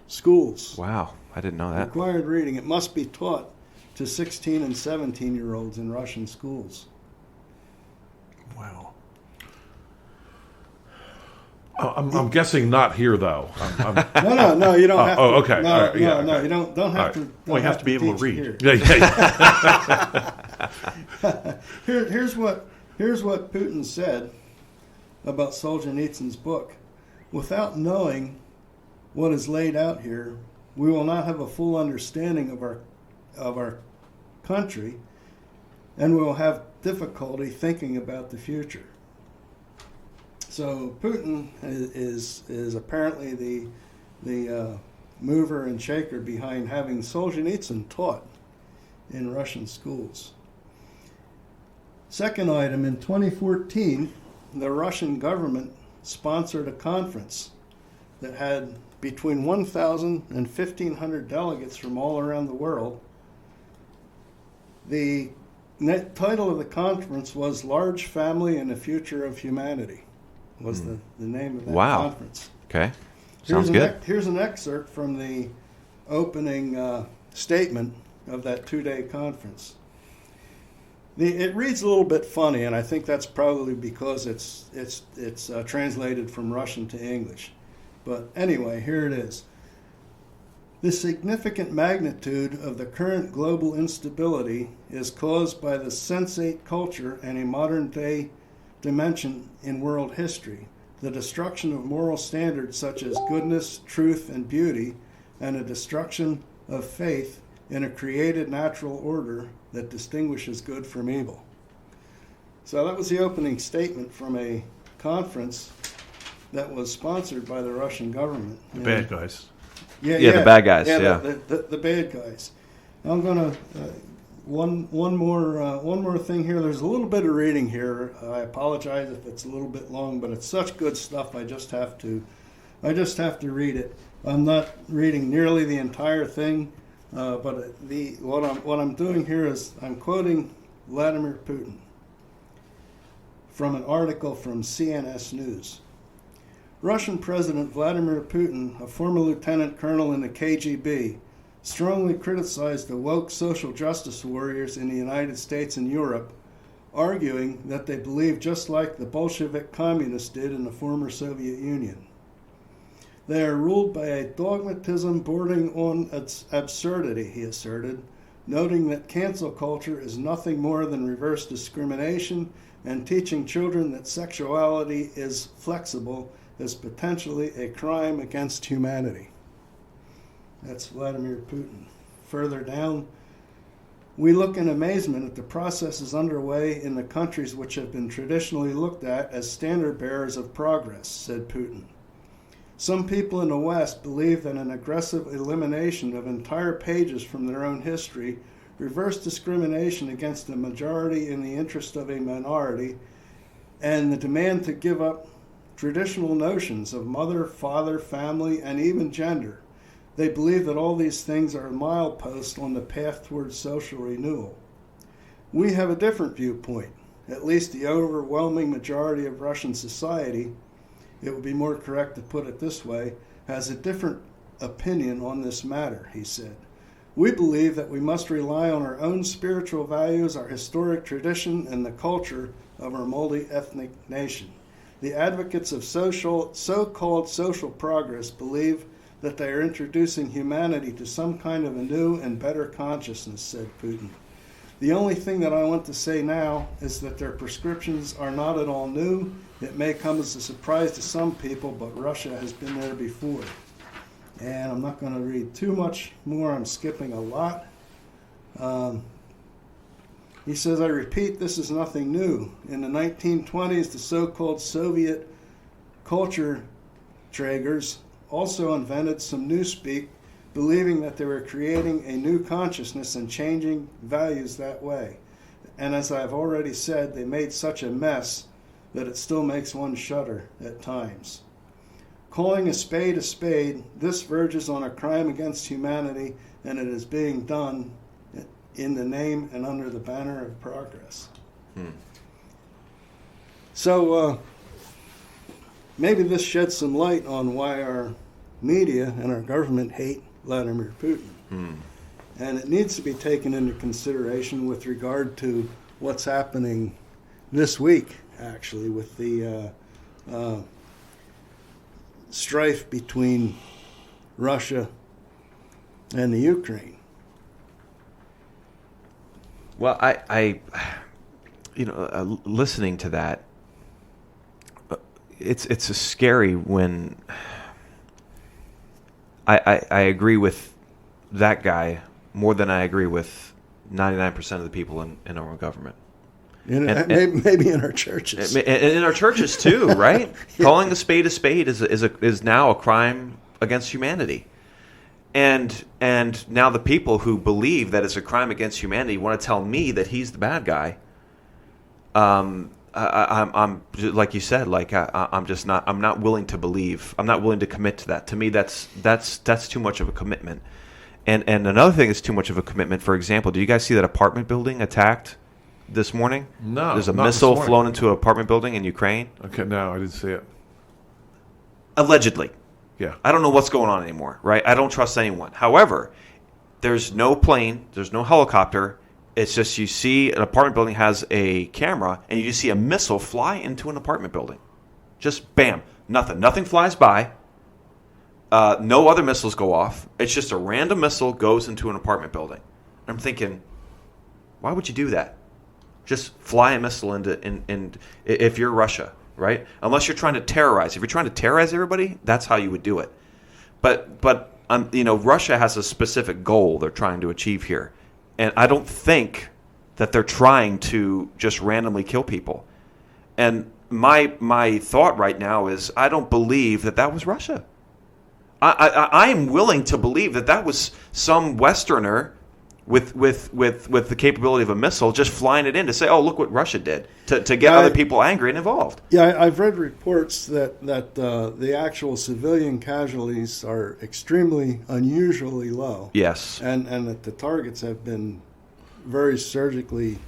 schools. Wow, I didn't know that. Required reading. It must be taught to 16 and 17-year-olds in Russian schools. Wow. I'm guessing not here, though. No, you don't have to. Oh, okay. No, All right, yeah, no, okay. you don't have All to. Well, you have to be able to read. Here. Yeah. Here's what Putin said about Solzhenitsyn's book. Without knowing what is laid out here, we will not have a full understanding of our country, and we will have difficulty thinking about the future. So Putin is apparently the mover and shaker behind having Solzhenitsyn taught in Russian schools. Second item, in 2014, the Russian government sponsored a conference that had between 1,000 and 1,500 delegates from all around the world. The title of the conference was Large Family and the Future of Humanity, was the name of that conference. Okay. Sounds good. Here's an excerpt from the opening statement of that two-day conference. It reads a little bit funny, and I think that's probably because it's translated from Russian to English. But anyway, here it is. The significant magnitude of the current global instability is caused by the sensate culture and a modern-day dimension in world history, the destruction of moral standards such as goodness, truth, and beauty, and a destruction of faith in a created natural order that distinguishes good from evil. So that was the opening statement from a conference that was sponsored by the Russian government. The bad guys. Yeah, the bad guys, yeah. The bad guys. I'm going to one more thing here. There's a little bit of reading here. I apologize if it's a little bit long, but it's such good stuff. I just have to read it. I'm not reading nearly the entire thing, but what I'm doing here is I'm quoting Vladimir Putin from an article from CNS News. Russian President Vladimir Putin, a former lieutenant colonel in the KGB, strongly criticized the woke social justice warriors in the United States and Europe, arguing that they believe just like the Bolshevik communists did in the former Soviet Union. They are ruled by a dogmatism bordering on absurdity, he asserted, noting that cancel culture is nothing more than reverse discrimination and teaching children that sexuality is flexible is potentially a crime against humanity. That's Vladimir Putin. Further down, we look in amazement at the processes underway in the countries which have been traditionally looked at as standard bearers of progress, said Putin. Some people in the West believe that an aggressive elimination of entire pages from their own history, reverse discrimination against the majority in the interest of a minority, and the demand to give up traditional notions of mother, father, family, and even gender. They believe that all these things are mileposts on the path towards social renewal. We have a different viewpoint. At least the overwhelming majority of Russian society, it would be more correct to put it this way, has a different opinion on this matter, he said. We believe that we must rely on our own spiritual values, our historic tradition, and the culture of our multi-ethnic nation. The advocates of so-called social progress believe that they are introducing humanity to some kind of a new and better consciousness, said Putin. The only thing that I want to say now is that their prescriptions are not at all new. It may come as a surprise to some people, but Russia has been there before. And I'm not going to read too much more. I'm skipping a lot. He says, I repeat, this is nothing new. In the 1920s, the so-called Soviet culture trägers also invented some newspeak, believing that they were creating a new consciousness and changing values that way. And as I've already said, they made such a mess that it still makes one shudder at times. Calling a spade, this verges on a crime against humanity, and it is being done in the name and under the banner of progress. So maybe this sheds some light on why our media and our government hate Vladimir Putin. And it needs to be taken into consideration with regard to what's happening this week, actually, with the strife between Russia and the Ukraine. Well, I listening to that, it's a scary when I agree with that guy more than I agree with 99% of the people in our government. Maybe in our churches. And in our churches too, right? Yeah. Calling a spade is now a crime against humanity. And now the people who believe that it's a crime against humanity want to tell me that he's the bad guy. I'm like you said, I'm not willing to believe. I'm not willing to commit to that. To me, that's too much of a commitment. And another thing that's too much of a commitment. For example, do you guys see that apartment building attacked this morning? No. There's a missile flown into an apartment building in Ukraine. Okay, no, I didn't see it. Allegedly. Yeah. I don't know what's going on anymore, right? I don't trust anyone. However, there's no plane, there's no helicopter. It's just you see an apartment building has a camera, and you just see a missile fly into an apartment building. Just bam, nothing. Nothing flies by. No other missiles go off. It's just a random missile goes into an apartment building. I'm thinking, why would you do that? Just fly a missile into if you're Russia, right? Unless you're trying to terrorize. If you're trying to terrorize everybody, that's how you would do it. But Russia has a specific goal they're trying to achieve here. And I don't think that they're trying to just randomly kill people. And my thought right now is I don't believe that was Russia. I am willing to believe that was some Westerner with the capability of a missile just flying it in to say, oh, look what Russia did, to get other people angry and involved. Yeah, I've read reports that the actual civilian casualties are extremely unusually low. Yes. And that the targets have been very surgically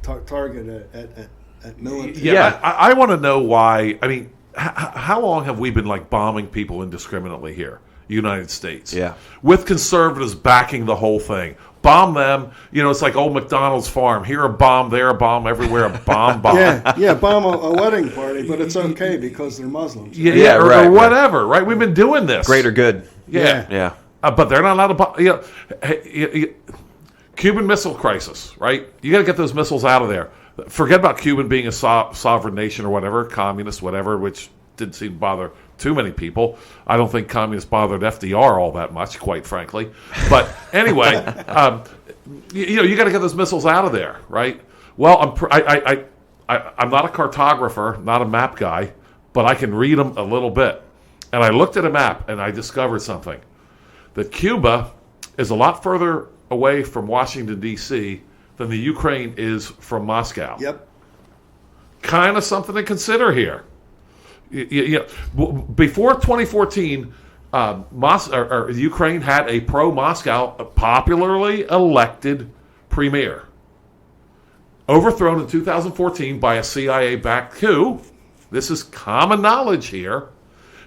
targeted at military. Yeah, I want to know why. I mean, how long have we been bombing people indiscriminately here, United States? Yeah, with conservatives backing the whole thing. Bomb them. It's like old McDonald's farm. Here a bomb, there a bomb, everywhere a bomb. Yeah, bomb a wedding party, but it's okay because they're Muslims. Right? Or whatever. Right? We've been doing this. Greater good. Yeah. But they're not allowed to bomb. Cuban Missile Crisis. Right? You got to get those missiles out of there. Forget about Cuba being a sovereign nation or whatever, communist, whatever, which didn't seem to bother too many people. I don't think communists bothered FDR all that much, quite frankly. But anyway, you got to get those missiles out of there, right? Well, I'm not a cartographer, not a map guy, but I can read them a little bit. And I looked at a map and I discovered something. That Cuba is a lot further away from Washington, D.C., than the Ukraine is from Moscow. Yep. Kind of something to consider here. Before 2014, Ukraine had a pro-Moscow, popularly elected premier. Overthrown in 2014 by a CIA-backed coup. This is common knowledge here.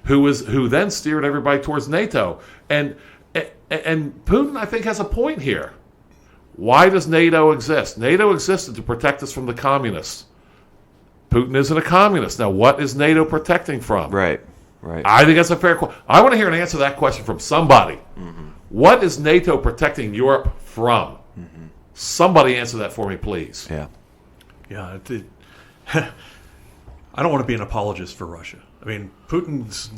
Who then steered everybody towards NATO. And Putin, I think, has a point here. Why does NATO exist? NATO existed to protect us from the communists. Putin isn't a communist. Now, what is NATO protecting from? Right. I think that's a fair question. I want to hear an answer to that question from somebody. Mm-hmm. What is NATO protecting Europe from? Mm-hmm. Somebody answer that for me, please. Yeah. I don't want to be an apologist for Russia. I mean, Putin's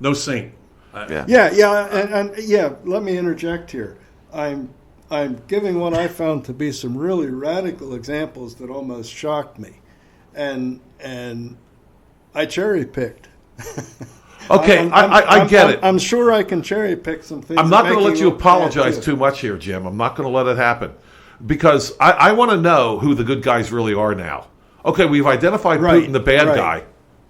no saint. And let me interject here. I'm giving what I found to be some really radical examples that almost shocked me, and I cherry picked. Okay, I get it. I'm sure I can cherry pick some things. I'm not going to let you apologize too much here, Jim. I'm not going to let it happen because I want to know who the good guys really are now. Okay, we've identified Putin, the bad guy.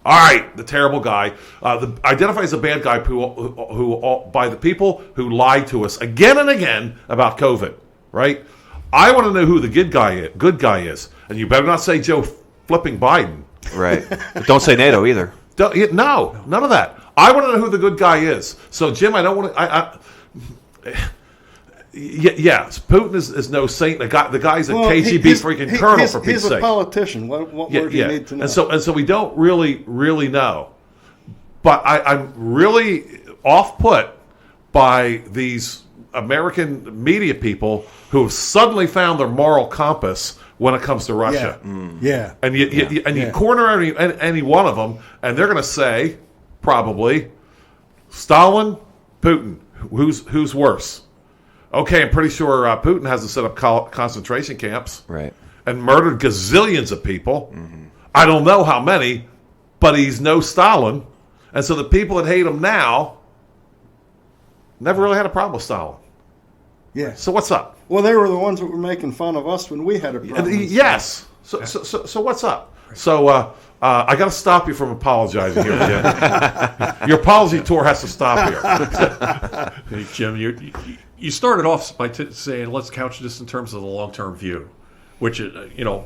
All right, the terrible guy. Identified as a bad guy who by the people who lied to us again and again about COVID, right? I want to know who the good guy is. And you better not say Joe flipping Biden. Right. But don't say NATO either. No, none of that. I want to know who the good guy is. So, Jim, I don't want to... Yes, Putin is no saint. The guy's a KGB freaking colonel, for Pete's sake. He's a politician. What more do you need to know? And so we don't really know. But I'm really off-put by these American media people who have suddenly found their moral compass when it comes to Russia. Yeah. And you corner any one of them, and they're going to say, probably, Stalin, Putin, who's worse? Okay, I'm pretty sure Putin hasn't set up concentration camps, right, and murdered gazillions of people. Mm-hmm. I don't know how many, but he's no Stalin. And so the people that hate him now never really had a problem with Stalin. Yeah. So what's up? Well, they were the ones that were making fun of us when we had a problem. Yes. So what's up? So I got to stop you from apologizing here, Jim. Your apology tour has to stop here. Hey, Jim, you started off by saying let's couch this in terms of the long-term view, which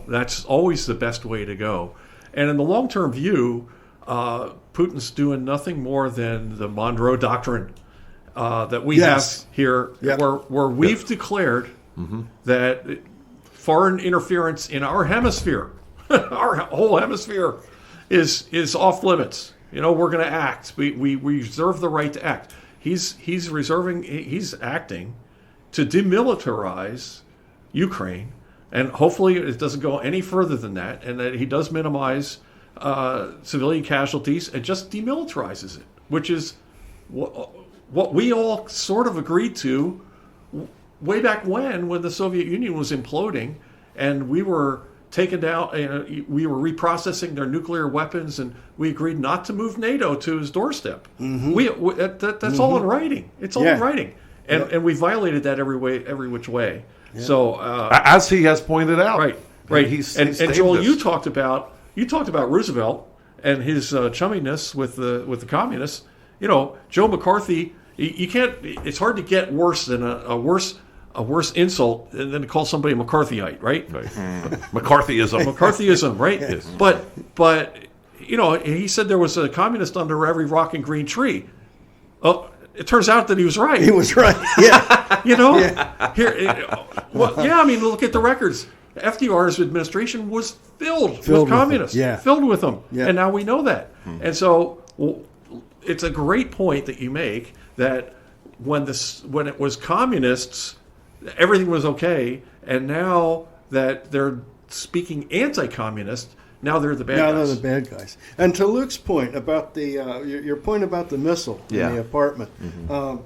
that's always the best way to go. And in the long-term view, Putin's doing nothing more than the Monroe Doctrine that we have here, where we've declared that foreign interference in our hemisphere, our whole hemiphere, is off limits. We're going to act. We reserve the right to act. He's acting to demilitarize Ukraine, and hopefully it doesn't go any further than that, and that he does minimize civilian casualties and just demilitarizes it, which is what we all sort of agreed to way back when the Soviet Union was imploding, and we were taken down. We were reprocessing their nuclear weapons, and we agreed not to move NATO to his doorstep. That's all in writing. It's all in writing, and we violated that every which way. Yeah. So as he has pointed out, right. He's and Joel, you talked about Roosevelt and his chumminess with the communists. Joe McCarthy. You can't. It's hard to get worse than a worse insult than to call somebody a McCarthyite, right? McCarthyism, right? Yes. But he said there was a communist under every rock and green tree. Oh, it turns out that he was right. He was right. Yeah. I mean, look at the records. FDR's administration was filled with communists. Filled with them. Yeah. And now we know that. And so it's a great point that you make that when it was communists, everything was okay, and now that they're speaking anti-communist, now they're the bad guys. Now they're the bad guys. And to Luke's point about your point about the missile in the apartment,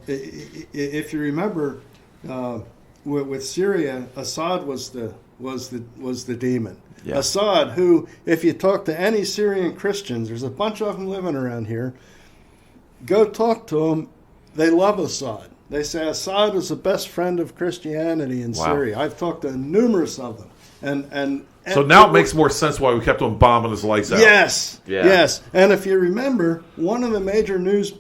if you remember, with Syria, Assad was the demon. Yeah. Assad, who, if you talk to any Syrian Christians, there's a bunch of them living around here. Go talk to them. They love Assad. They say Assad is the best friend of Christianity in Syria. I've talked to numerous of them. And so now it makes more sense why we kept on bombing his lights out. Yes. And if you remember, one of the major news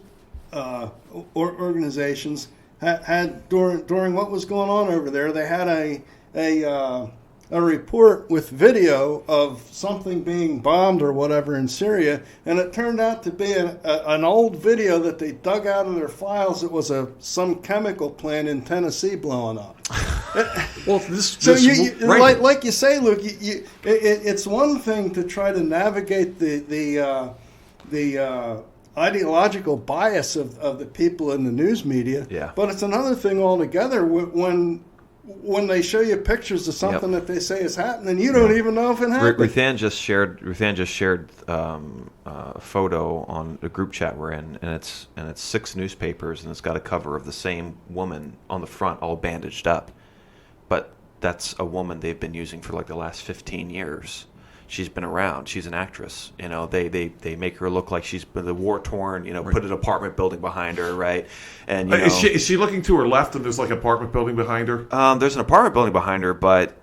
organizations had during what was going on over there, they had a report with video of something being bombed or whatever in Syria, and it turned out to be an old video that they dug out of their files. It was some chemical plant in Tennessee blowing up. Well, like you say, Luke, it's one thing to try to navigate the ideological bias of the people in the news media, but it's another thing altogether when they show you pictures of something that they say is happening, you don't even know if it happened. Ruthann just shared a photo on a group chat we're in, and it's 6 newspapers, and it's got a cover of the same woman on the front, all bandaged up. But that's a woman they've been using for like the last 15 years. She's been around. She's an actress. They make her look like she's been the war-torn, put an apartment building behind her, right? And is she looking to her left and there's like an apartment building behind her? There's an apartment building behind her, but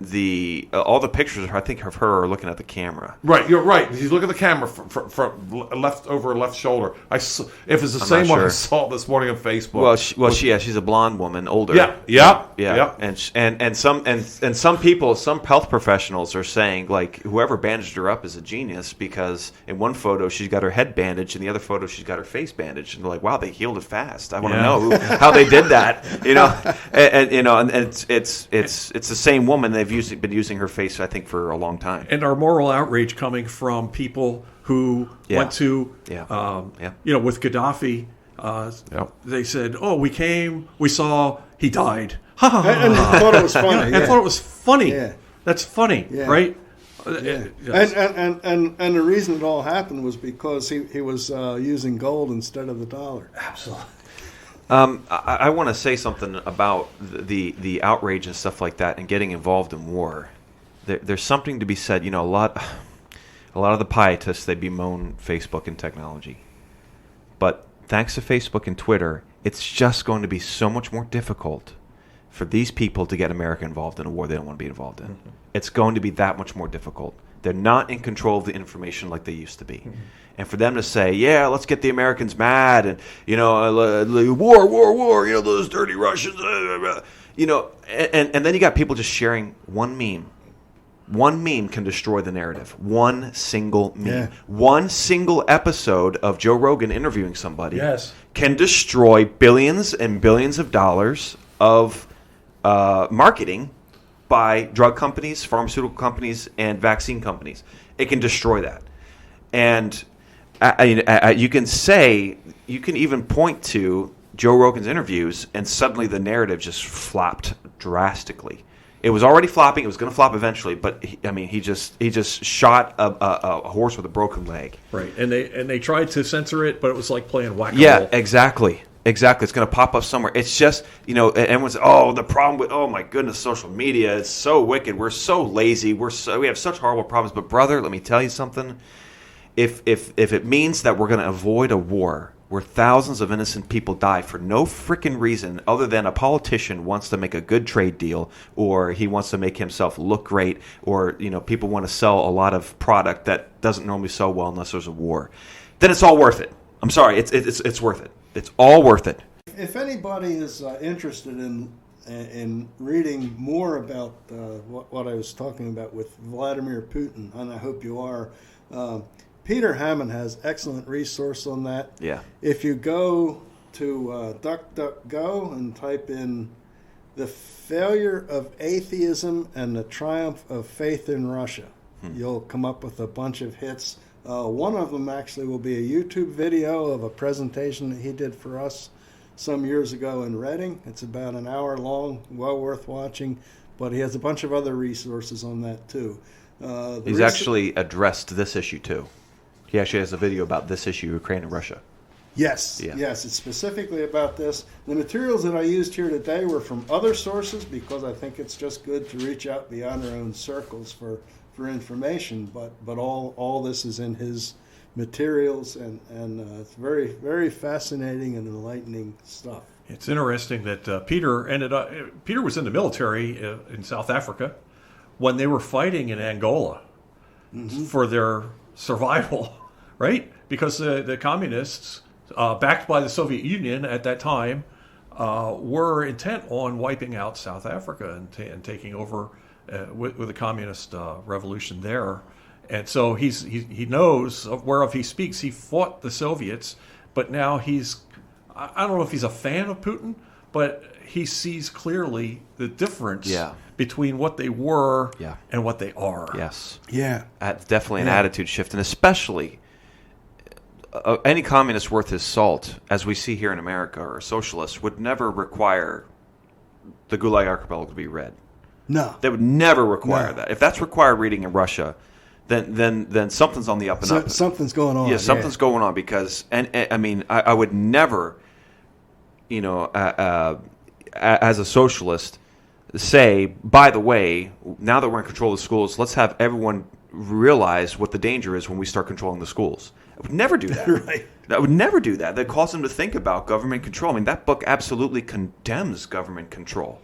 all the pictures I think of her are looking at the camera. Right, you're right. She's looking at the camera from left over her left shoulder. If it's the same one I saw this morning on Facebook. She's a blonde woman, older. Yeah. And some people, some health professionals are saying like whoever bandaged her up is a genius, because in one photo she's got her head bandaged, in the other photo she's got her face bandaged, and they're like, wow, they healed it fast. I want to know how they did that, and it's the same woman. They've been using her face, I think, for a long time. And our moral outrage coming from people who went to, with Gaddafi. They said, "Oh, we came, we saw, he died." And thought it was funny. I thought it was funny. Yeah. That's funny, right? Yeah. And the reason it all happened was because he was using gold instead of the dollar. Absolutely. I want to say something about the outrage and stuff like that, and getting involved in war. There's something to be said. A lot of the pietists, they bemoan Facebook and technology, but thanks to Facebook and Twitter, it's just going to be so much more difficult for these people to get America involved in a war they don't want to be involved in. Mm-hmm. It's going to be that much more difficult. They're not in control of the information like they used to be. Mm-hmm. And for them to say, let's get the Americans mad, and, war, those dirty Russians, and then you got people just sharing one meme. One meme can destroy the narrative. One single meme. Yeah. One single episode of Joe Rogan interviewing somebody can destroy billions and billions of dollars of marketing by drug companies, pharmaceutical companies, and vaccine companies. It can destroy that. And you can even point to Joe Rogan's interviews, and suddenly the narrative just flopped drastically. It was already flopping. It was going to flop eventually, but he just shot a horse with a broken leg. Right, and they tried to censor it, but it was like playing whack-a-mole. Yeah, exactly. Exactly. It's going to pop up somewhere. It's just, everyone's, the problem with, oh my goodness, social media, it's so wicked. We're so lazy. We have such horrible problems. But brother, let me tell you something. If it means that we're going to avoid a war where thousands of innocent people die for no freaking reason other than a politician wants to make a good trade deal, or he wants to make himself look great, or, people want to sell a lot of product that doesn't normally sell well unless there's a war, then it's all worth it. I'm sorry. It's worth it. It's all worth it. If anybody is interested in reading more about what I was talking about with Vladimir Putin, and I hope you are, Peter Hammond has excellent resource on that. Yeah. If you go to DuckDuckGo and type in "The Failure of Atheism and the Triumph of Faith in Russia," you'll come up with a bunch of hits. One of them actually will be a YouTube video of a presentation that he did for us some years ago in Reading. It's about an hour long, well worth watching, but he has a bunch of other resources on that too. He's actually addressed this issue too. He actually has a video about this issue, Ukraine and Russia. Yes, Yeah. yes, it's specifically about this. The materials that I used here today were from other sources because I think it's just good to reach out beyond our own circles for information, but all this is in his materials, and it's very, very fascinating and enlightening stuff. It's interesting that Peter was in the military in South Africa when they were fighting in Angola for their survival, right? Because the communists, backed by the Soviet Union at that time, were intent on wiping out South Africa and taking over with the communist revolution there. And so he knows whereof he speaks. He fought the Soviets, but now I don't know if he's a fan of Putin, but he sees clearly the difference between what they were and what they are. Yes. Yeah. Definitely an attitude shift, and especially any communist worth his salt, as we see here in America, or a socialist, would never require the Gulag Archipelago to be read. No. They would never require that. If that's required reading in Russia, then something's on the up and up. Something's going on. Yeah, something's going on, because, and I mean, I would never, as a socialist, say, by the way, now that we're in control of the schools, let's have everyone realize what the danger is when we start controlling the schools. I would never do that. Right. I would never do that. That calls them to think about government control. I mean, that book absolutely condemns government control.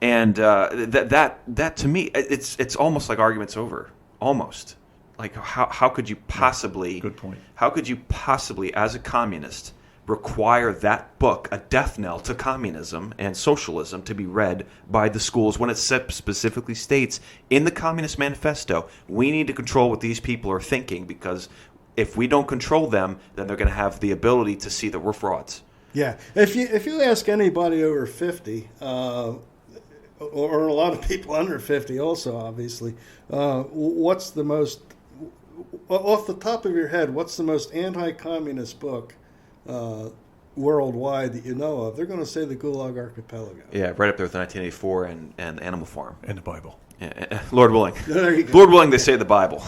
And that to me, it's almost like arguments over. Almost. Like, how could you possibly... Good point. How could you possibly, as a communist, require that book, a death knell to communism and socialism, to be read by the schools when it specifically states in the Communist Manifesto, we need to control what these people are thinking, because if we don't control them, then they're going to have the ability to see that we're frauds. Yeah. If you ask anybody over 50... or a lot of people under 50 also, obviously, what's the most, off the top of your head, what's the most anti-communist book worldwide that you know of? They're going to say the Gulag Archipelago. Yeah, right up there with 1984 and Animal Farm. And the Bible. Lord willing. There you go. Lord willing, they say the Bible.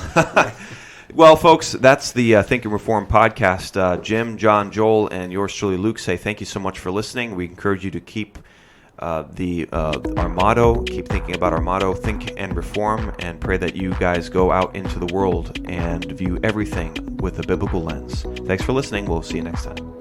Well, folks, that's the Think and Reform podcast. Jim, John, Joel, and yours truly, Luke, say thank you so much for listening. We encourage you to keep our motto, keep thinking about our motto, think and reform, and pray that you guys go out into the world and view everything with a biblical lens. Thanks for listening. We'll see you next time.